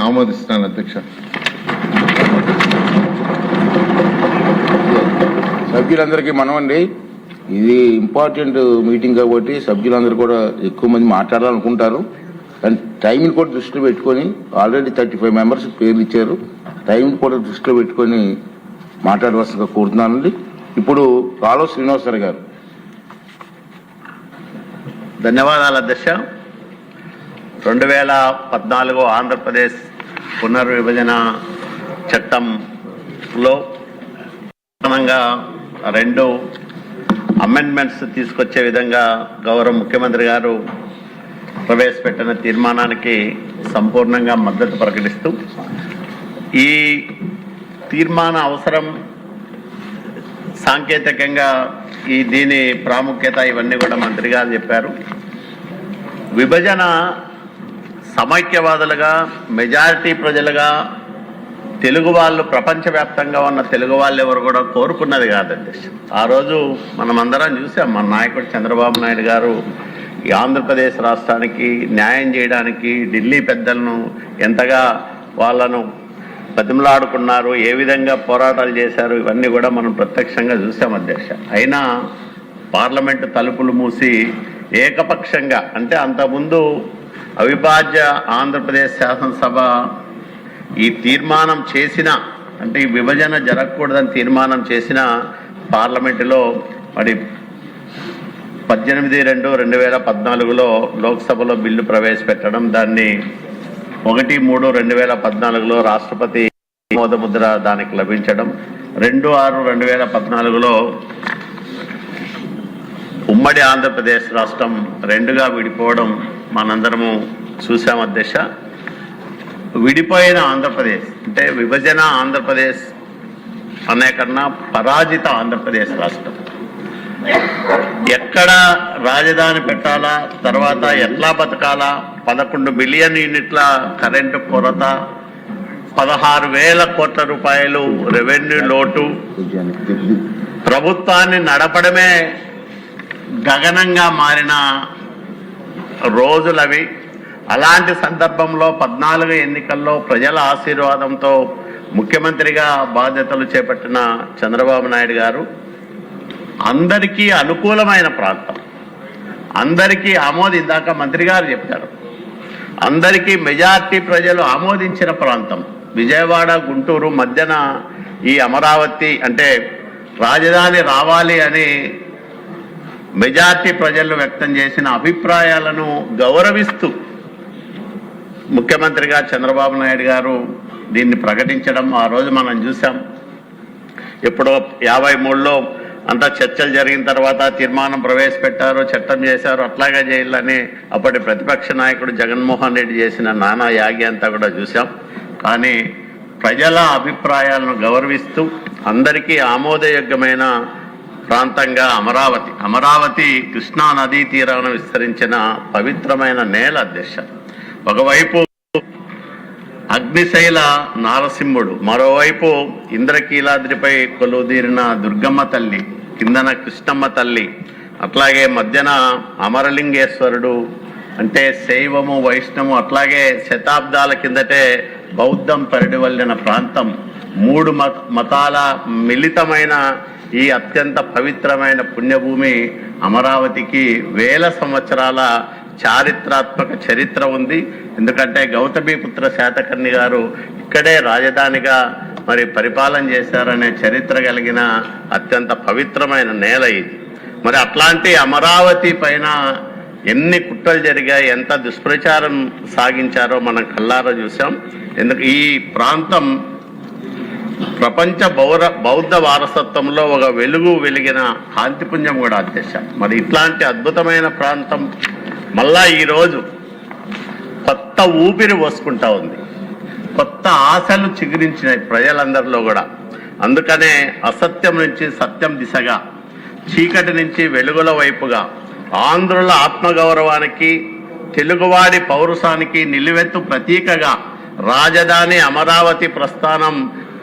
ఆమోదిస్తున్నాను అధ్యక్ష. సభ్యులందరికీ మనమండి, ఇది ఇంపార్టెంట్ మీటింగ్ కాబట్టి సభ్యులందరూ కూడా ఎక్కువ మంది మాట్లాడాలనుకుంటారు. కానీ టైంని కూడా దృష్టిలో పెట్టుకొని ఆల్రెడీ 35 మెంబర్స్ పేర్లు ఇచ్చారు. టైంని కూడా దృష్టిలో పెట్టుకొని మాట్లాడవలసిందిగా కోరుతున్నానండి. ఇప్పుడు కాలువ శ్రీనివాసరావు గారు. ధన్యవాదాలు అధ్యక్ష. 2014 ఆంధ్రప్రదేశ్ పునర్విభజన చట్టంలో ప్రధానంగా 2 అమెండ్మెంట్స్ తీసుకొచ్చే విధంగా గౌరవ ముఖ్యమంత్రి గారు ప్రవేశపెట్టిన తీర్మానానికి సంపూర్ణంగా మద్దతు ప్రకటిస్తూ, ఈ తీర్మాన అవసరం సాంకేతికంగా దీని ప్రాముఖ్యత ఇవన్నీ కూడా మంత్రి గారు చెప్పారు. విభజన సమైక్యవాదులుగా మెజారిటీ ప్రజలుగా తెలుగు వాళ్ళు, ప్రపంచవ్యాప్తంగా ఉన్న తెలుగు వాళ్ళు ఎవరు కూడా కోరుకున్నది కాదండి. ఆ రోజు మనమందరం చూసాం, మన నాయకుడు చంద్రబాబు నాయుడు గారు ఈ ఆంధ్రప్రదేశ్ రాష్ట్రానికి న్యాయం చేయడానికి ఢిల్లీ పెద్దలను ఎంతగా వాళ్ళను బతిమలాడుకున్నారు, ఏ విధంగా పోరాటాలు చేశారు, ఇవన్నీ కూడా మనం ప్రత్యక్షంగా చూసాం అధ్యక్ష. అయినా పార్లమెంటు తలుపులు మూసి ఏకపక్షంగా, అంటే అంతకుముందు అవిభాజ్య ఆంధ్రప్రదేశ్ శాసనసభ ఈ తీర్మానం చేసిన, అంటే ఈ విభజన జరగకూడదని తీర్మానం చేసిన పార్లమెంటులో మరి 18/2/2014లో లోక్సభలో బిల్లు ప్రవేశపెట్టడం, దాన్ని 1/3/2014లో రాష్ట్రపతి ఆమోదముద్ర దానికి లభించడం, 2/6/2014లో ఉమ్మడి ఆంధ్రప్రదేశ్ రాష్ట్రం 2గా విడిపోవడం మనందరము చూసాం అధ్యక్ష. విడిపోయిన ఆంధ్రప్రదేశ్ అంటే విభజన ఆంధ్రప్రదేశ్ అనే కన్నా పరాజిత ఆంధ్రప్రదేశ్ రాష్ట్రం. ఎక్కడ రాజధాని పెట్టాలా, తర్వాత ఎట్లా బతకాలా, 11 బిలియన్ యూనిట్ల కరెంటు కొరత, 16,000 కోట్ల రూపాయలు రెవెన్యూ లోటు, ప్రభుత్వాన్ని నడపడమే గగనంగా మారిన రోజులవి. అలాంటి సందర్భంలో 14 ఎన్నికల్లో ప్రజల ఆశీర్వాదంతో ముఖ్యమంత్రిగా బాధ్యతలు చేపట్టిన చంద్రబాబు నాయుడు గారు అందరికీ అనుకూలమైన ప్రాంతం, అందరికీ ఇందాక మంత్రి గారు చెప్పారు, అందరికీ మెజార్టీ ప్రజలు ఆమోదించిన ప్రాంతం విజయవాడ గుంటూరు మధ్యన ఈ అమరావతి అంటే రాజధాని రావాలి అని మెజార్టీ ప్రజలు వ్యక్తం చేసిన అభిప్రాయాలను గౌరవిస్తూ ముఖ్యమంత్రిగా చంద్రబాబు నాయుడు గారు దీన్ని ప్రకటించడం ఆ రోజు మనం చూసాం. ఎప్పుడో 53లో అంతా చర్చలు జరిగిన తర్వాత తీర్మానం ప్రవేశపెట్టారు, చట్టం చేశారు, అట్లాగే చేయాలని అప్పటి ప్రతిపక్ష నాయకుడు జగన్మోహన్ రెడ్డి చేసిన నానా యాగి అంతా కూడా చూసాం. కానీ ప్రజల అభిప్రాయాలను గౌరవిస్తూ అందరికీ ఆమోదయోగ్యమైన ప్రాంతంగా అమరావతి కృష్ణా నదీ తీరాన విస్తరించిన పవిత్రమైన నేల అధ్యక్ష. ఒకవైపు అగ్నిశైల నారసింహుడు, మరోవైపు ఇంద్రకీలాద్రిపై కొలువుదీరిన దుర్గమ్మ తల్లి, కిందన కృష్ణమ్మ తల్లి, అట్లాగే మధ్యన అమరలింగేశ్వరుడు, అంటే శైవము వైష్ణవము, అట్లాగే శతాబ్దాల కిందటే బౌద్ధం పరిడివల్లిన ప్రాంతం, 3 మతాల మిళితమైన ఈ అత్యంత పవిత్రమైన పుణ్యభూమి అమరావతికి 1000 సంవత్సరాల చారిత్రాత్మక చరిత్ర ఉంది. ఎందుకంటే గౌతమీపుత్ర శాతకర్ణి గారు ఇక్కడే రాజధానిగా మరి పరిపాలన చేశారనే చరిత్ర కలిగిన అత్యంత పవిత్రమైన నేల ఇది. మరి అట్లాంటి అమరావతి పైన ఎన్ని కుట్రలు జరిగాయి, ఎంత దుష్ప్రచారం సాగించారో మనం కళ్ళారా చూసాం. ఈ ప్రాంతం ప్రపంచ బౌద్ధ వారసత్వంలో ఒక వెలిగిన కాంతిపుంజం కూడా అధ్యక్ష. మరి ఇట్లాంటి అద్భుతమైన ప్రాంతం మళ్ళా ఈరోజు కొత్త ఊపిరి పోసుకుంటా ఉంది, కొత్త ఆశలు చిగురించినాయి ప్రజలందరిలో కూడా. అందుకనే అసత్యం నుంచి సత్యం దిశగా, చీకటి నుంచి వెలుగుల వైపుగా, ఆంధ్రుల ఆత్మగౌరవానికి, తెలుగువాడి పౌరుషానికి నిలువెత్తు ప్రతీకగా రాజధాని అమరావతి ప్రస్థానం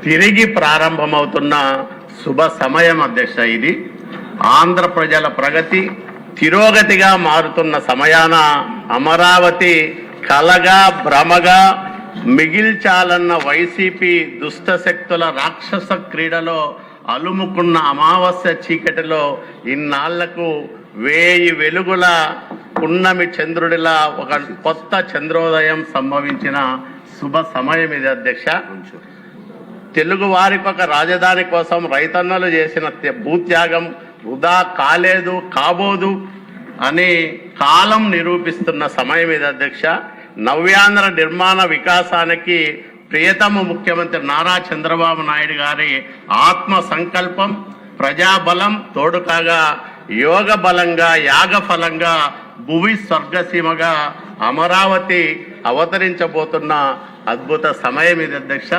తిరిగి ప్రారంభమవుతున్న శుభ సమయం అధ్యక్ష. ఇది ఆంధ్ర ప్రజల ప్రగతి తిరోగతిగా మారుతున్న సమయాన అమరావతి కలగా భ్రమగా మిగిల్చాలన్న వైసీపీ దుష్ట శక్తుల రాక్షస క్రీడలో అలుముకున్న అమావాస్య చీకటిలో ఇన్నాళ్లకు 1000 వెలుగుల పున్నమి చంద్రుడిలా ఒక కొత్త చంద్రోదయం సంభవించిన శుభ సమయం ఇది అధ్యక్ష. తెలుగు వారికి ఒక రాజధాని కోసం రైతన్నలు చేసిన భూత్యాగం వృధా కాలేదు కాబోదు అని కాలం నిరూపిస్తున్న సమయం ఇది అధ్యక్ష. నవ్యాంధ్ర నిర్మాణ వికాసానికి ప్రియతమ ముఖ్యమంత్రి నారా చంద్రబాబు నాయుడు గారి ఆత్మ సంకల్పం ప్రజాబలం తోడు కాగా యోగ బలంగా యాగ ఫలంగా భువి స్వర్గసీమగా అమరావతి అవతరించబోతున్న అద్భుత సమయం ఇది అధ్యక్ష.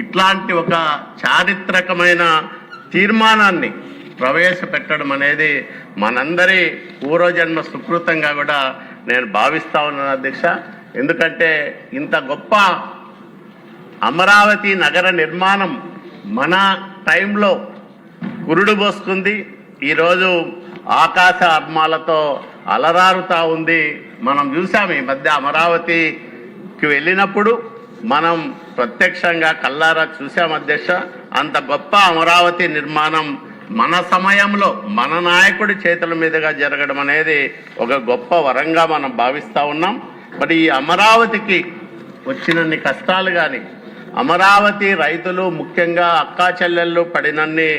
ఇట్లాంటి ఒక చారిత్రకమైన తీర్మానాన్ని ప్రవేశపెట్టడం అనేది మనందరి పూర్వజన్మ సుకృతంగా కూడా నేను భావిస్తా ఉన్నాను అధ్యక్ష. ఎందుకంటే ఇంత గొప్ప అమరావతి నగర నిర్మాణం మన టైంలో కురుడు పోసుకుంది. ఈరోజు ఆకాశ అర్మాలతో అలరారుతా ఉంది. మనం చూసాము ఈ మధ్య అమరావతికి వెళ్ళినప్పుడు మనం ప్రత్యక్షంగా కల్లారా చూసాం అధ్యక్ష. అంత గొప్ప అమరావతి నిర్మాణం మన సమయంలో మన నాయకుడి చేతుల మీదుగా జరగడం అనేది ఒక గొప్ప వరంగా మనం భావిస్తా ఉన్నాం. మరి ఈ అమరావతికి వచ్చినన్ని కష్టాలు కానీ అమరావతి రైతులు ముఖ్యంగా అక్కా చెల్లెళ్ళు పడినన్ని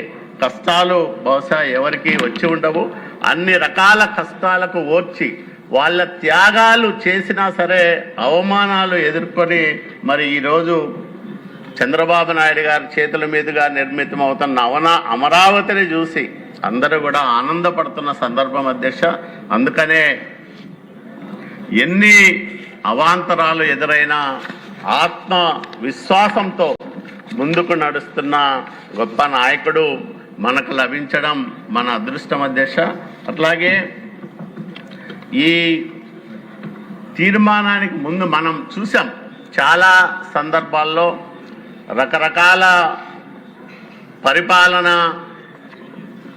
కష్టాలు బహుశా ఎవరికి వచ్చి ఉండవు. అన్ని రకాల కష్టాలకు ఓర్చి వాళ్ళ త్యాగాలు చేసినా సరే అవమానాలు ఎదుర్కొని మరి ఈరోజు చంద్రబాబు నాయుడు గారి చేతుల మీదుగా నిర్మితమవుతున్న అమరావతిని చూసి అందరూ కూడా ఆనందపడుతున్న సందర్భం అధ్యక్ష. అందుకనే ఎన్ని అవాంతరాలు ఎదురైనా ఆత్మ విశ్వాసంతో ముందుకు నడుస్తున్న గొప్ప నాయకుడు మనకు లభించడం మన అదృష్టం అధ్యక్ష. అట్లాగే ఈ తీర్మానానికి ముందు మనం చూసాం చాలా సందర్భాల్లో రకరకాల పరిపాలన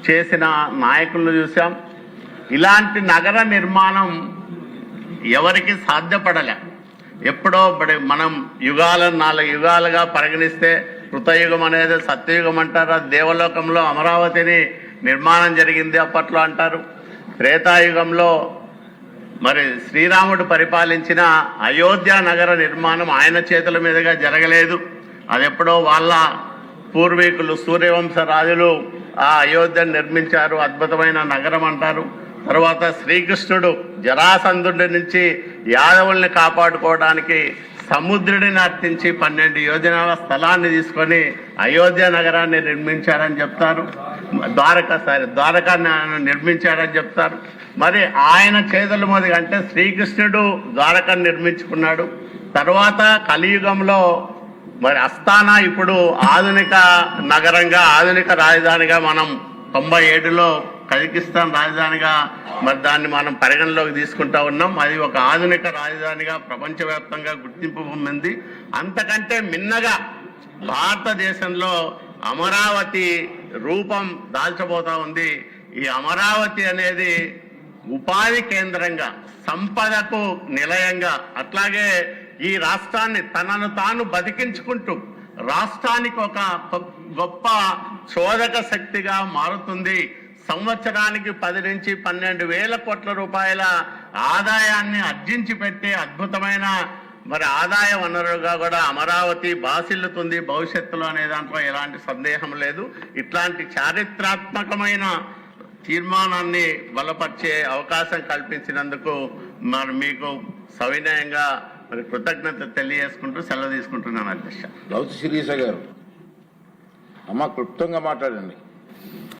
చేసిన నాయకులను చూసాం. ఇలాంటి నగర నిర్మాణం ఎవరికి సాధ్యపడలే. ఎప్పుడో మనం 4 యుగాలుగా పరిగణిస్తే కృతయుగం అనేది సత్యయుగం అంటారు. దేవలోకంలో అమరావతిని నిర్మాణం జరిగింది అప్పట్లో అంటారు. త్రేతాయుగంలో మరి శ్రీరాముడు పరిపాలించిన అయోధ్య నగర నిర్మాణం ఆయన చేతుల మీదుగా జరగలేదు. అది ఎప్పుడో వాళ్ళ పూర్వీకులు సూర్యవంశ రాజులు ఆ అయోధ్యను నిర్మించారు. అద్భుతమైన నగరం అంటారు. తర్వాత శ్రీకృష్ణుడు జరాసంధుడి నుంచి యాదవుల్ని కాపాడుకోవడానికి సముద్రుడిని అర్పించి 12 యోజనాల స్థలాన్ని తీసుకొని అయోధ్య నగరాన్ని నిర్మించారని చెప్తారు. ద్వారకాన్ని నిర్మించారని చెప్తారు. మరి ఆయన చేతుల మీదుగా అంటే శ్రీకృష్ణుడు ద్వారకాన్ని నిర్మించుకున్నాడు. తర్వాత కలియుగంలో మరి అస్తానా ఇప్పుడు ఆధునిక నగరంగా ఆధునిక రాజధానిగా మనం 97లో కజకిస్తాన్ రాజధానిగా మరి దాన్ని మనం పరిగణలోకి తీసుకుంటా ఉన్నాం. అది ఒక ఆధునిక రాజధానిగా ప్రపంచవ్యాప్తంగా గుర్తింపు పొందింది. అంతకంటే మిన్నగా భారతదేశంలో అమరావతి రూపం దాల్చబోతా ఉంది. ఈ అమరావతి అనేది ఉపాధి కేంద్రంగా సంపదకు నిలయంగా అట్లాగే ఈ రాష్ట్రాన్ని తనను తాను బతికించుకుంటూ రాష్ట్రానికి ఒక గొప్ప చోదక శక్తిగా మారుతుంది. సంవత్సరానికి 10 నుంచి 12 వేల కోట్ల రూపాయల ఆదాయాన్ని ఆర్జించి పెట్టే అద్భుతమైన మరి ఆదాయ వనరుగా కూడా అమరావతి బాసిల్లుతుంది భవిష్యత్తులో అనే దాంట్లో ఎలాంటి సందేహం లేదు. ఇట్లాంటి చారిత్రాత్మకమైన తీర్మానాన్ని బలపరిచే అవకాశం కల్పించినందుకు మరి మీకు సవినయంగా మరి కృతజ్ఞత తెలియజేసుకుంటూ సెలవు తీసుకుంటున్నాను అధ్యక్ష. గౌతు శిరీష గారు అమ్మ క్లుప్తంగా మాట్లాడండి.